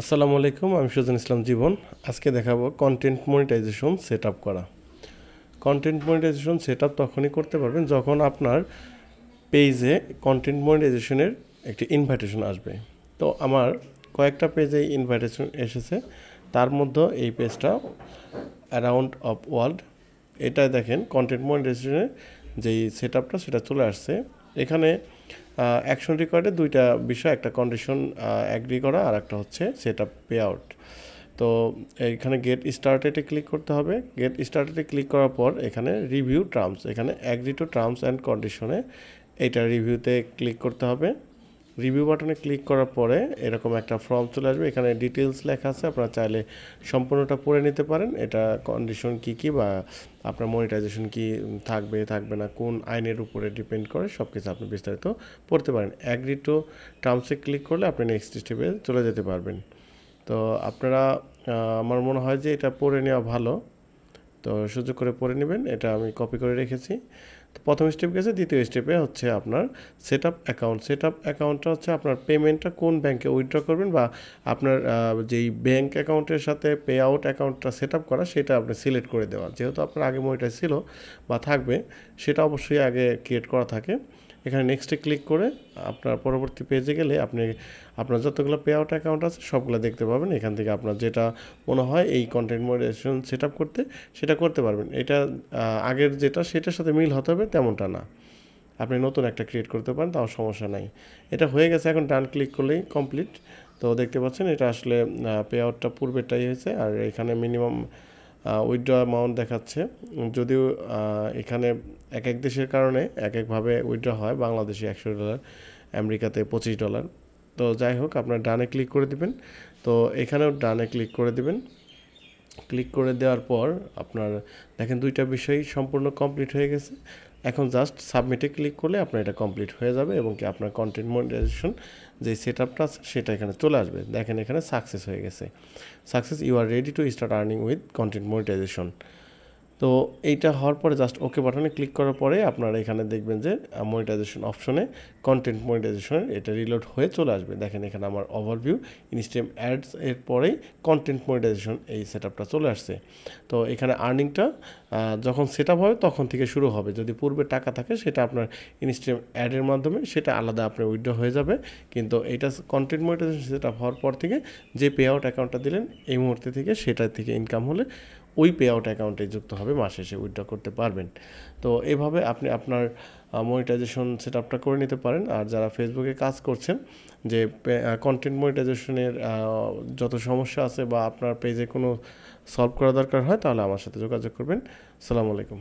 আসসালামু আলাইকুম, আমি সুজন ইসলাম জীবন। আজকে দেখাবো কন্টেন্ট মনিটাইজেশন সেট আপ করা। কন্টেন্ট মনিটাইজেশন সেট আপ তখনই করতে পারবেন যখন আপনার পেজে কন্টেন্ট মনিটাইজেশনের একটি ইনভাইটেশন আসবে। তো আমার কয়েকটা পেজে ইনভাইটেশন এসেছে, তার মধ্যে এই পেজটা অ্যারাউন্ড অফ ওয়ার্ল্ড। এটা দেখেন কন্টেন্ট মনিটাইজেশনের যেই সেট আপটা সেটা চলে আসছে। এখানে অ্যাকশন রেকর্ডে দুইটা বিষয়, একটা কন্ডিশন অ্যাগ্রি করা আর একটা হচ্ছে সেট আপ পে আউট। তো এখানে গেট স্টার্টেডে ক্লিক করতে হবে। গেট স্টার্টেডে ক্লিক করার পর এখানে রিভিউ টার্মস, এখানে অ্যাগ্রি টু টার্মস অ্যান্ড কন্ডিশনে এইটা রিভিউতে ক্লিক করতে হবে। রিভিউ বাটনে ক্লিক করার পরে এরকম একটা ফর্ম চলে আসবে, এখানে ডিটেলস লেখা আছে, আপনারা চাইলে সম্পূর্ণটা পড়ে নিতে পারেন। এটা কন্ডিশন কী বা আপনার মনিটাইজেশন কি থাকবে না, কোন আইনের উপরে ডিপেন্ড করে, সব কিছু আপনি বিস্তারিত পড়তে পারেন। অ্যাগ্রি টু টার্মসে ক্লিক করলে আপনি নেক্সট স্টেপে চলে যেতে পারবেন। তো আপনারা আমার মনে হয় যে এটা পড়ে নেওয়া ভালো, তো সুযোগ করে পড়ে নেবেন। এটা আমি কপি করে রেখেছি। তো প্রথম স্টেপ গেছে, দ্বিতীয় স্টেপে হচ্ছে আপনার set up account. Set up অ্যাকাউন্টটা হচ্ছে আপনার পেমেন্টটা কোন ব্যাংকে উইথড্র করবেন বা আপনার যেই ব্যাংক অ্যাকাউন্টের সাথে পে আউট অ্যাকাউন্টটা সেট আপ করা সেটা আপনি সিলেক্ট করে দেওয়া। যেহেতু আপনার আগে মনিটাইজ ছিল বা থাকবে, সেটা অবশ্যই আগে ক্রিয়েট করা থাকে। এখানে নেক্সটে ক্লিক করে আপনার পরবর্তী পেজে গেলে আপনি আপনার যতগুলো পে আউট অ্যাকাউন্ট আছে সবগুলো দেখতে পাবেন। এখান থেকে আপনার যেটা মনে হয় এই কন্টেন্ট মনিটাইজেশন সেট আপ করতে, সেটা করতে পারবেন। এটা আগের যেটা সেটার সাথে মিল হতে হবে তেমনটা না, আপনি নতুন একটা ক্রিয়েট করতে পারেন, তাও সমস্যা নাই। এটা হয়ে গেছে, এখন ডান ক্লিক করলেই কমপ্লিট। তো দেখতে পাচ্ছেন এটা আসলে পে আউটটা পূর্বেরটাই হয়েছে, আর এখানে মিনিমাম উইথড্র অ্যামাউন্ট দেখাচ্ছে। যদিও এখানে এক এক দেশের কারণে এক একভাবে উইথড্র হয়, বাংলাদেশে $100, আমেরিকাতে $25। তো যাই হোক, আপনার ডানে ক্লিক করে দিবেন। তো এখানেও ডানে ক্লিক করে দিবেন। ক্লিক করে দেওয়ার পর আপনার দেখেন দুইটা বিষয় সম্পূর্ণ কমপ্লিট হয়ে গেছে। এখন জাস্ট সাবমিটে ক্লিক করলে আপনার এটা কমপ্লিট হয়ে যাবে এবং কি আপনার কন্টেন্ট মনিটাইজেশন যে সেট আপটা আছে সেটা এখানে চলে আসবে। দেখেন এখানে সাকসেস হয়ে গেছে, success, you are ready to start earning with content monetization. তো এইটা হওয়ার পরে জাস্ট ওকে বাটনে ক্লিক করার পরে আপনারা এখানে দেখবেন যে মনিটাইজেশন অপশনে কন্টেন্ট মনিটাইজেশনের এটা রিলোড হয়ে চলে আসবে। দেখেন এখানে আমার ওভারভিউ ইনস্টেম অ্যাডস এর পরেই কন্টেন্ট মনিটাইজেশন এই সেট আপটা চলে আসছে। তো এখানে আর্নিংটা যখন সেট আপ হবে তখন থেকে শুরু হবে। যদি পূর্বে টাকা থাকে সেটা আপনার ইনস্টেম অ্যাডের মাধ্যমে সেটা আলাদা আপনার উইথড্র হয়ে যাবে, কিন্তু এটা কন্টেন্ট মনিটাইজেশন সেট আপ হওয়ার পর থেকে যে পে আউট অ্যাকাউন্টটা দিলেন এই মুহূর্তে থেকে সেটা থেকে ইনকাম হলে ওই পে আউট অ্যাকাউন্টে যুক্ত হবে, মাস শেষে উইথড্র করতে পারবেন। তো এভাবে আপনি আপনার মনিটাইজেশন সেট আপটা করে নিতে পারেন। আর যারা ফেসবুকে কাজ করছেন, যে কন্টেন্ট মনিটাইজেশনের যত সমস্যা আছে বা আপনার পেজে কোনো সলভ করা দরকার হয়, তাহলে আমার সাথে যোগাযোগ করবেন। আসসালামু আলাইকুম।